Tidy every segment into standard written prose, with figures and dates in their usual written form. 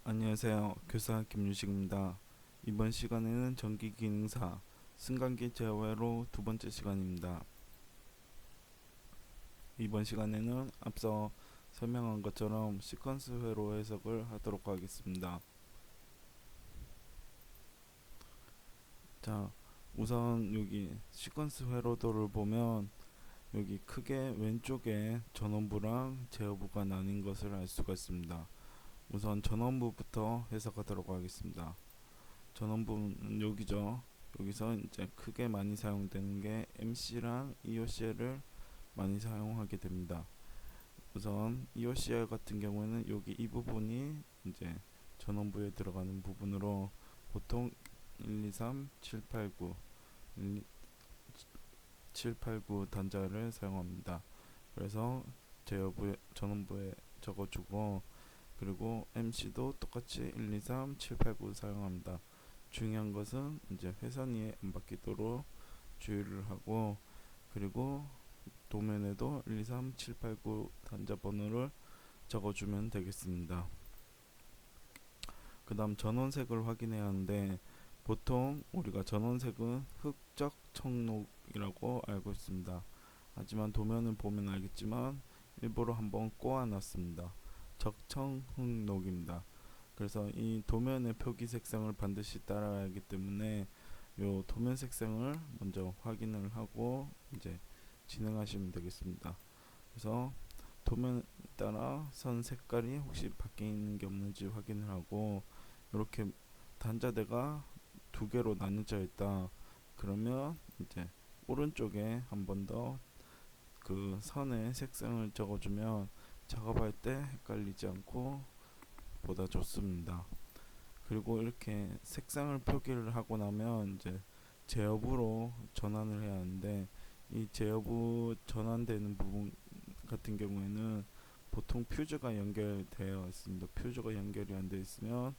안녕하세요. 교사 김유식입니다. 이번 시간에는 전기기능사 승강기 제어회로 두 번째 시간입니다. 이번 시간에는 앞서 설명한 것처럼 시퀀스 회로 해석을 하도록 하겠습니다. 자, 우선 여기 시퀀스 회로도를 보면 여기 크게 왼쪽에 전원부랑 제어부가 나뉜 것을 알 수가 있습니다. 우선 전원부부터 해석하도록 하겠습니다. 전원부는 여기죠. 여기서 이제 크게 많이 사용되는 게 MC랑 EOCL을 많이 사용하게 됩니다. 우선 EOCL 같은 경우에는 여기 이 부분이 이제 전원부에 들어가는 부분으로 보통 1, 2, 3, 7, 8, 9 단자를 사용합니다. 그래서 전원부에 적어주고, 그리고 MC도 똑같이 1, 2, 3, 7, 8, 9 사용합니다. 중요한 것은 이제 회선이 안 바뀌도록 주의를 하고, 그리고 도면에도 1, 2, 3, 7, 8, 9 단자 번호를 적어주면 되겠습니다. 그 다음 전원색을 확인해야 하는데, 보통 우리가 전원색은 흑적 청록이라고 알고 있습니다. 하지만 도면을 보면 알겠지만 일부러 한번 꼬아놨습니다. 적청흑록입니다. 그래서 이 도면의 표기 색상을 반드시 따라야 하기 때문에 요 도면 색상을 먼저 확인을 하고 이제 진행하시면 되겠습니다. 그래서 도면 따라 선 색깔이 혹시 바뀌는 게 없는지 확인을 하고, 이렇게 단자대가 두 개로 나뉘어져 있다 그러면 이제 오른쪽에 한 번 더 그 선의 색상을 적어주면 작업할 때 헷갈리지 않고 보다 좋습니다. 그리고 이렇게 색상을 표기를 하고 나면 이제 제어부로 전환을 해야 하는데, 이 제어부 전환되는 부분 같은 경우에는 보통 퓨즈가 연결되어 있습니다. 퓨즈가 연결이 안 되어 있으면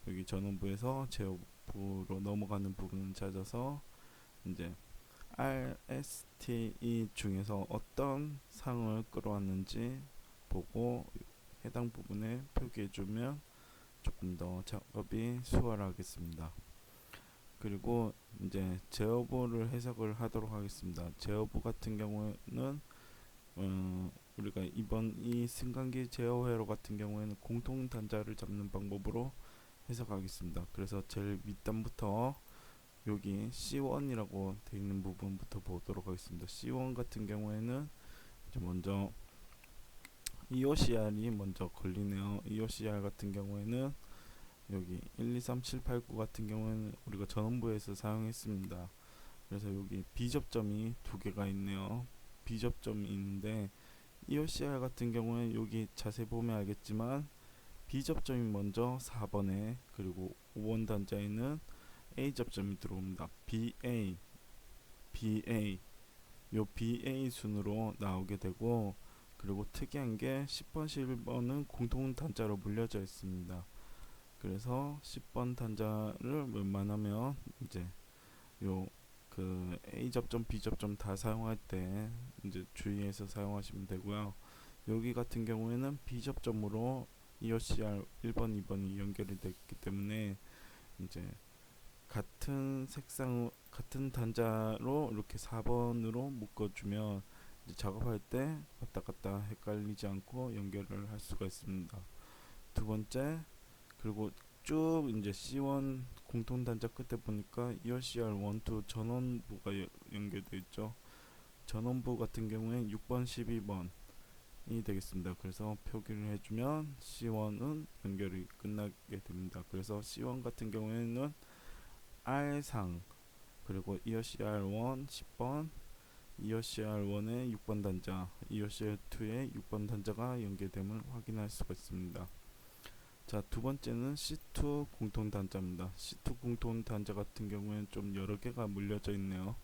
여기 전원부에서 제어부로 넘어가는 부분을 찾아서 이제 RSTE 중에서 어떤 상을 끌어왔는지 보고 해당 부분에 표기해주면 조금 더 작업이 수월하겠습니다. 그리고 이제 제어부를 해석을 하도록 하겠습니다. 제어부 같은 경우는 우리가 이번 이 승강기 제어회로 같은 경우에는 공통 단자를 잡는 방법으로 해석하겠습니다. 그래서 제일 윗단부터 여기 C1이라고 되어 있는 부분부터 보도록 하겠습니다. C1 같은 경우에는 이제 먼저 EOCR이 먼저 걸리네요. EOCR 같은 경우에는 여기 1, 2, 3, 7, 8, 9 같은 경우에는 우리가 전원부에서 사용했습니다. 그래서 여기 B접점이 두 개가 있네요. B접점이 있는데 EOCR 같은 경우에 여기 자세히 보면 알겠지만 B접점이 먼저 4번에, 그리고 5번 단자에는 A접점이 들어옵니다. BA 요 BA 순으로 나오게 되고, 그리고 특이한 게 10번, 11번은 공통 단자로 물려져 있습니다. 그래서 10번 단자를 웬만하면 이제 요 그 A 접점, B 접점 다 사용할 때 이제 주의해서 사용하시면 되고요. 여기 같은 경우에는 B 접점으로 EOCR 1번, 2번이 연결이 됐기 때문에 이제 같은 색상, 같은 단자로 이렇게 4번으로 묶어주면 이제 작업할 때 왔다 갔다 헷갈리지 않고 연결을 할 수가 있습니다. 두 번째, 그리고 쭉 이제 C1 공통 단자 끝에 보니까 EOCR1, 2 전원부가 연결되어 있죠. 전원부 같은 경우에 6번, 12번이 되겠습니다. 그래서 표기를 해주면 C1은 연결이 끝나게 됩니다. 그래서 C1 같은 경우에는 R상, 그리고 EOCR1 10번, EOCR1의 6번 단자, EOCR2의 6번 단자가 연결됨을 확인할 수가 있습니다. 자, 두 번째는 C2 공통 단자입니다. C2 공통 단자 같은 경우에는 좀 여러 개가 물려져 있네요.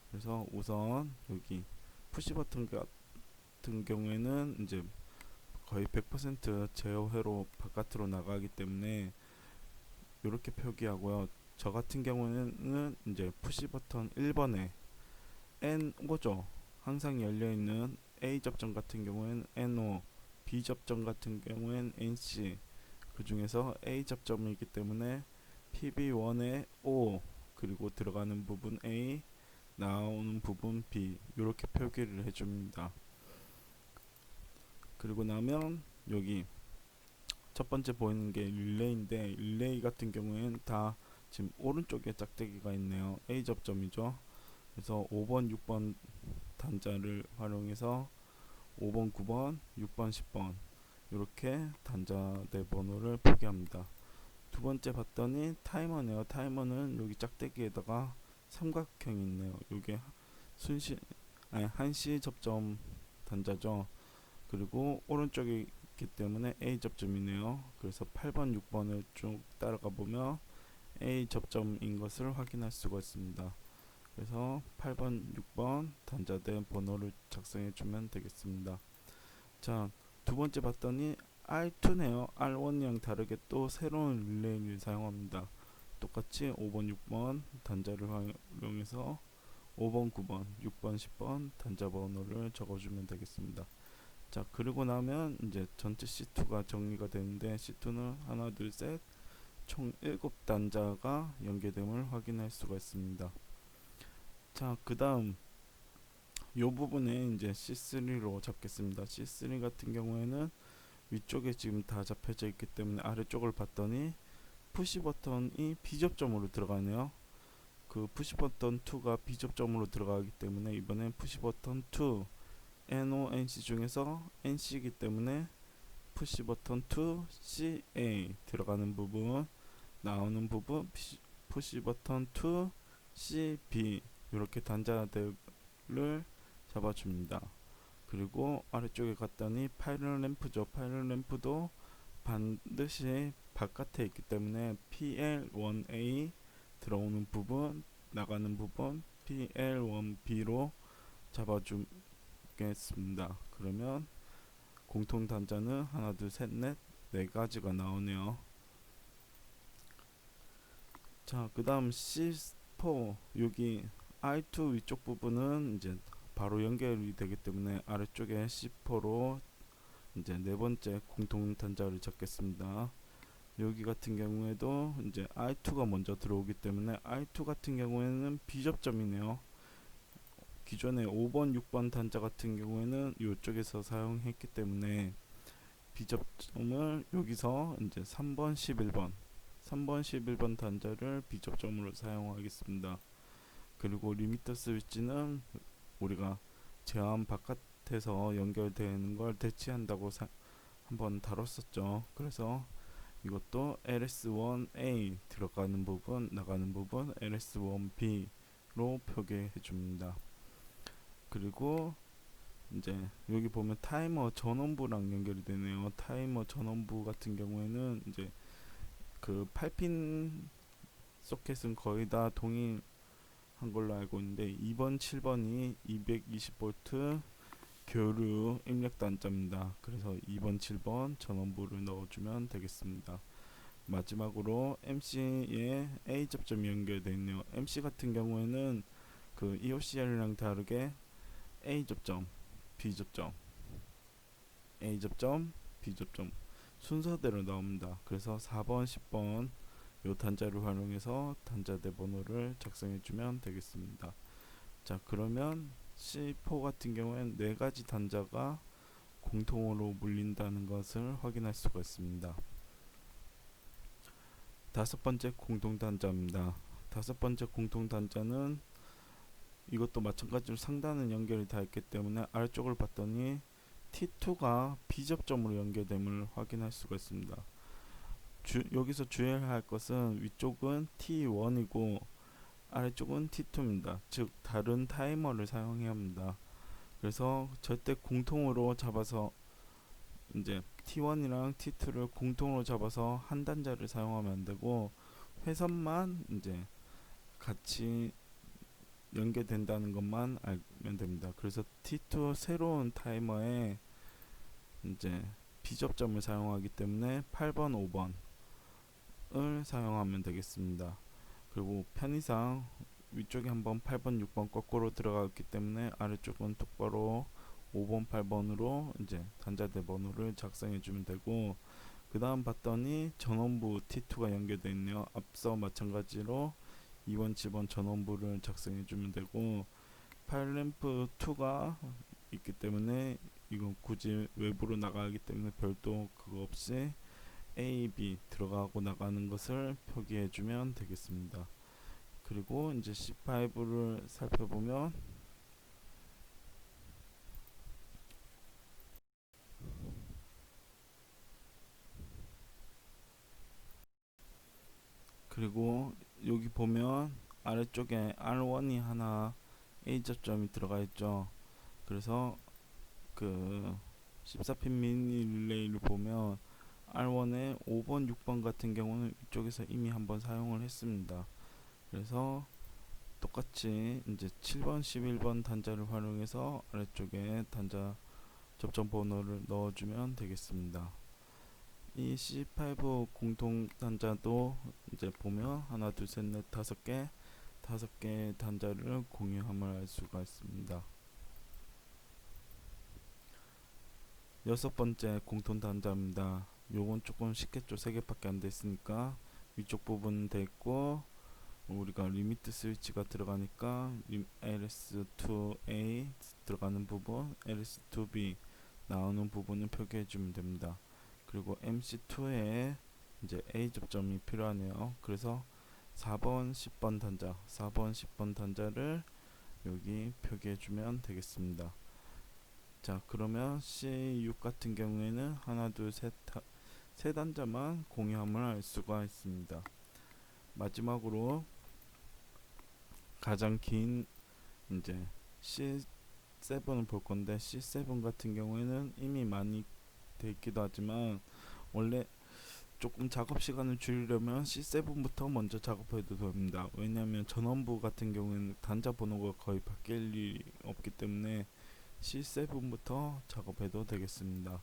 그래서 우선 여기 푸시 버튼 같은 경우에는 이제 거의 100% 제어회로 바깥으로 나가기 때문에 이렇게 표기하고요. 저 같은 경우에는 이제 푸시 버튼 1번에 N5죠. 항상 열려있는 A 접점 같은 경우에는 N5, B 접점 같은 경우에는 NC, 그 중에서 A 접점이 있기 때문에 PB1에 O, 그리고 들어가는 부분 A, 나오는 부분 B, 이렇게 표기를 해줍니다. 그리고 나면 여기 첫 번째 보이는 게 릴레이인데, 릴레이 같은 경우에는 다 지금 오른쪽에 짝대기가 있네요. A 접점이죠. 그래서 5번, 6번 단자를 활용해서 5번, 9번, 6번, 10번 이렇게 단자대 번호를 표기합니다. 두 번째 봤더니 타이머네요. 타이머는 여기 짝대기에다가 삼각형이 있네요. 이게 한시 접점 단자죠. 그리고 오른쪽에 있기 때문에 A 접점이네요. 그래서 8번, 6번을 쭉 따라가 보면 A 접점인 것을 확인할 수가 있습니다. 그래서 8번, 6번 단자대 번호를 작성해 주면 되겠습니다. 자, 두 번째 봤더니 R2네요. R1이랑 다르게 또 새로운 릴레이를 사용합니다. 똑같이 5번, 6번 단자를 활용해서 5번, 9번, 6번, 10번 단자 번호를 적어주면 되겠습니다. 자, 그리고 나면 이제 전체 C2가 정리가 되는데, C2는 하나, 둘, 셋, 총 7단자가 연계됨을 확인할 수가 있습니다. 자, 그 다음 이 부분에 이제 C3로 잡겠습니다. C3 같은 경우에는 위쪽에 지금 다 잡혀져 있기 때문에 아래쪽을 봤더니 푸시 버튼이 B접점으로 들어가네요. 그 푸시 버튼 2가 B접점으로 들어가기 때문에 이번엔 푸시 버튼 2 NONC 중에서 NC이기 때문에 푸시 버튼 2 CA 들어가는 부분, 나오는 부분 푸시 버튼 2 CB, 이렇게 단자들을 잡아줍니다. 그리고 아래쪽에 갔더니 파일럿 램프죠. 파일럿 램프도 반드시 바깥에 있기 때문에 PL1A 들어오는 부분, 나가는 부분 PL1B로 잡아주겠습니다. 그러면 공통 단자는 하나, 둘, 셋, 넷, 네 가지가 나오네요. 자, 그 다음 C4, 여기 I2 위쪽 부분은 이제 바로 연결이 되기 때문에 아래쪽에 C4로 이제 네 번째 공통 단자를 잡겠습니다. 여기 같은 경우에도 이제 I2가 먼저 들어오기 때문에 I2 같은 경우에는 B접점이네요. 기존에 5번, 6번 단자 같은 경우에는 이쪽에서 사용했기 때문에 B접점을 여기서 이제 3번, 11번 단자를 B접점으로 사용하겠습니다. 그리고 리미터 스위치는 우리가 제한 바깥에서 연결되는 걸 대체한다고 한번 다뤘었죠. 그래서 이것도 LS1A 들어가는 부분, 나가는 부분 LS1B로 표기해 줍니다. 그리고 이제 여기 보면 타이머 전원부랑 연결이 되네요. 타이머 전원부 같은 경우에는 이제 그 8핀 소켓은 거의 다 동일한 걸로 알고 있는데 2번, 7번이 220V 교류 입력 단자입니다. 그래서 2번, 7번 전원부를 넣어주면 되겠습니다. 마지막으로 MC에 A 접점이 연결되어 있네요. MC 같은 경우에는 그 EOCR이랑 다르게 A 접점, B 접점, A 접점, B 접점 순서대로 나옵니다. 그래서 4번, 10번 요 단자를 활용해서 단자대 번호를 작성해주면 되겠습니다. 자, 그러면 C4 같은 경우에는 네 가지 단자가 공통으로 물린다는 것을 확인할 수가 있습니다. 다섯 번째 공통 단자입니다. 다섯 번째 공통 단자는 이것도 마찬가지로 상단은 연결이 다 있기 때문에 아래쪽을 봤더니 T2가 B접점으로 연결됨을 확인할 수가 있습니다. 여기서 주의해야 할 것은 위쪽은 T1이고 아래쪽은 T2입니다. 즉 다른 타이머를 사용해야 합니다. 그래서 절대 공통으로 잡아서 이제 T1이랑 T2를 공통으로 잡아서 한 단자를 사용하면 안 되고 회선만 이제 같이 연결된다는 것만 알면 됩니다. 그래서 T2 새로운 타이머에 이제 B접점을 사용하기 때문에 8번, 5번을 사용하면 되겠습니다. 그리고 편의상 위쪽에 한번 8번, 6번 거꾸로 들어갔기 때문에 아래쪽은 똑바로 5번, 8번으로 이제 단자대 번호를 작성해 주면 되고, 그 다음 봤더니 전원부 T2가 연결되어 있네요. 앞서 마찬가지로 2번, 7번 전원부를 작성해 주면 되고, 파일 램프 2가 있기 때문에 이건 굳이 외부로 나가기 때문에 별도 그거 없이 A, B 들어가고 나가는 것을 표기해 주면 되겠습니다. 그리고 이제 C5를 살펴보면 그리고 여기 보면 아래쪽에 R1이 하나 A 접점이 들어가 있죠. 그래서 그 14핀 미니 릴레이를 보면 R1의 5번, 6번 같은 경우는 이쪽에서 이미 한번 사용을 했습니다. 그래서 똑같이 이제 7번, 11번 단자를 활용해서 아래쪽에 단자 접점 번호를 넣어주면 되겠습니다. 이 C5 공통 단자도 이제 보면 하나, 둘, 셋, 넷, 다섯 개 단자를 공유함을 알 수가 있습니다. 여섯 번째 공통 단자입니다. 요건 조금 쉽겠죠. 세 개밖에 안 됐으니까 위쪽 부분 됐고, 우리가 리미트 스위치가 들어가니까 LS2A 들어가는 부분, LS2B 나오는 부분을 표기해 주면 됩니다. 그리고 MC2에 이제 A 접점이 필요하네요. 그래서 4번, 10번 단자, 4번, 10번 단자를 여기 표기해 주면 되겠습니다. 자, 그러면 C6 같은 경우에는 하나, 둘, 세 단자만 공유함을 알 수가 있습니다. 마지막으로 가장 긴 이제 C7을 볼 건데, C7 같은 경우에는 이미 많이 돼 있기도 하지만 원래 조금 작업 시간을 줄이려면 C7부터 먼저 작업해도 됩니다. 왜냐하면 전원부 같은 경우에는 단자 번호가 거의 바뀔 일이 없기 때문에 C7부터 작업해도 되겠습니다.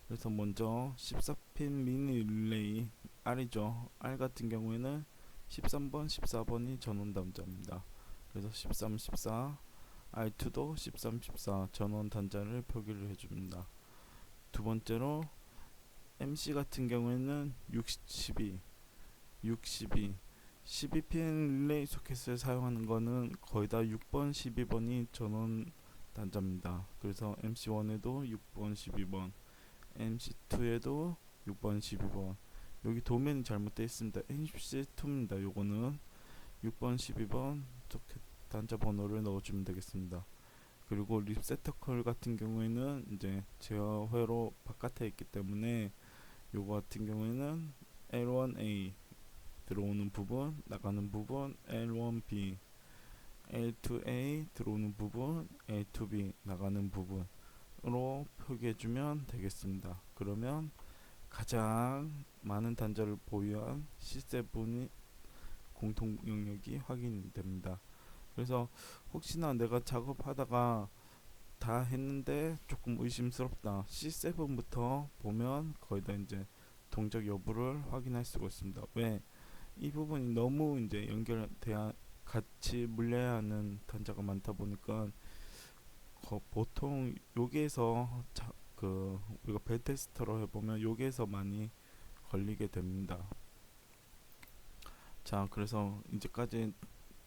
그래서 먼저 14핀 미니 릴레이 R이죠. R 같은 경우에는 13번, 14번이 전원 단자입니다. 그래서 13, 14, R2도 13, 14 전원 단자를 표기를 해줍니다. 두 번째로 MC 같은 경우에는 12핀 릴레이 소켓을 사용하는 거는 거의 다 6번, 12번이 전원 단자입니다. 그래서 MC1에도 6번, 12번, MC2에도 6번, 12번. 여기 도면이 잘못되어 있습니다. MC2입니다. 요거는 6번, 12번 소켓 단자 번호를 넣어주면 되겠습니다. 그리고 립세터컬 같은 경우에는 이제 제어회로 바깥에 있기 때문에 요거 같은 경우에는 L1A 들어오는 부분, 나가는 부분, L1B, L2A 들어오는 부분, L2B 나가는 부분으로 표기해주면 되겠습니다. 그러면 가장 많은 단자를 보유한 C7이 공통 영역이 확인됩니다. 그래서 혹시나 내가 작업하다가 다 했는데 조금 의심스럽다, C7부터 보면 거의 다 이제 동작 여부를 확인할 수가 있습니다. 왜? 이 부분이 너무 이제 연결돼야 같이 물려야 하는 단자가 많다 보니까 보통 여기에서 우리가 벨 테스터로 해보면 여기에서 많이 걸리게 됩니다. 자, 그래서 이제까지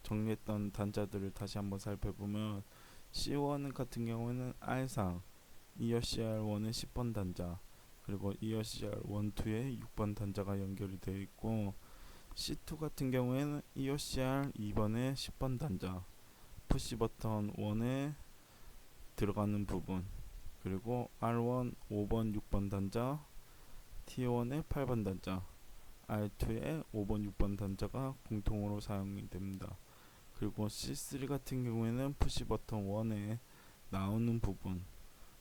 정리했던 단자들을 다시 한번 살펴보면 C1 같은 경우에는 R상, ERCR1의 10번 단자, 그리고 ERCR1, 2의 6번 단자가 연결이 되어 있고, C2 같은 경우에는 ERCR 2번의 10번 단자, 푸시 버튼 1에 들어가는 부분, 그리고 R1 5번, 6번 단자, T1의 8번 단자, R2의 5번, 6번 단자가 공통으로 사용이 됩니다. 그리고 C3 같은 경우에는 푸시 버튼 1에 나오는 부분,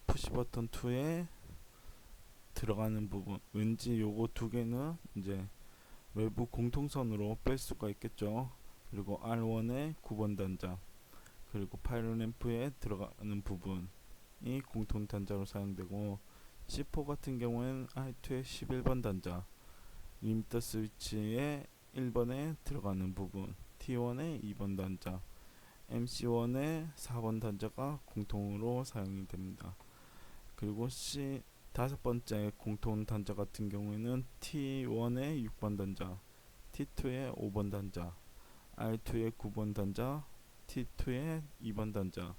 푸시 버튼 2에 들어가는 부분. 왠지 요거 두 개는 이제 외부 공통선으로 뺄 수가 있겠죠. 그리고 R1의 9번 단자, 그리고 파일 램프에 들어가는 부분이 공통 단자로 사용되고, C4 같은 경우에는 R2의 11번 단자, 리미터 스위치의 1번에 들어가는 부분, T1의 2번 단자, MC1의 4번 단자가 공통으로 사용이 됩니다. 그리고 다섯 번째 공통 단자 같은 경우에는 T1의 6번 단자, T2의 5번 단자, R2의 9번 단자, T2의 2번 단자,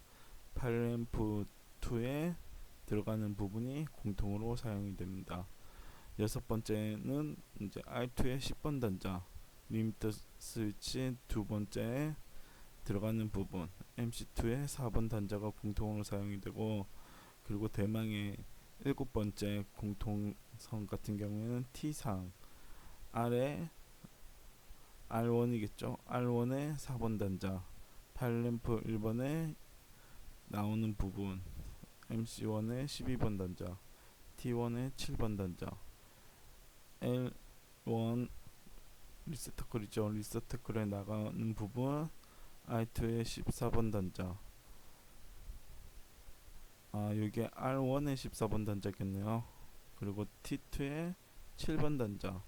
8램프2에 들어가는 부분이 공통으로 사용이 됩니다. 여섯 번째는 이제 R2의 10번 단자, 리미터 스위치 두 번째에 들어가는 부분, MC2의 4번 단자가 공통으로 사용이 되고, 그리고 대망의 일곱 번째 공통선 같은 경우에는 T상, R의 R1이겠죠. R1의 4번 단자, 8램프 1번에 나오는 부분, MC1의 12번 단자, T1의 7번 단자, L1 리셋터클이죠. 리셋터클에 나가는 부분, R2의 14번 단자. 여기에 R1의 14번 단자겠네요. 그리고 T2의 7번 단자,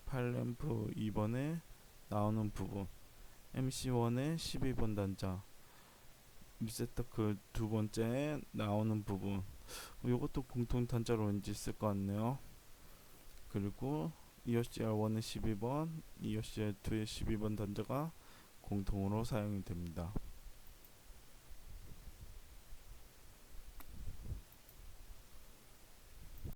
8램프 2번에 나오는 부분, MC1의 12번 단자, 리셋터클 두 번째에 나오는 부분. 이것도 공통 단자로 왠지 쓸 것 같네요. 그리고 EOCR1의 12번, EOCR2의 12번 단자가 공통으로 사용이 됩니다.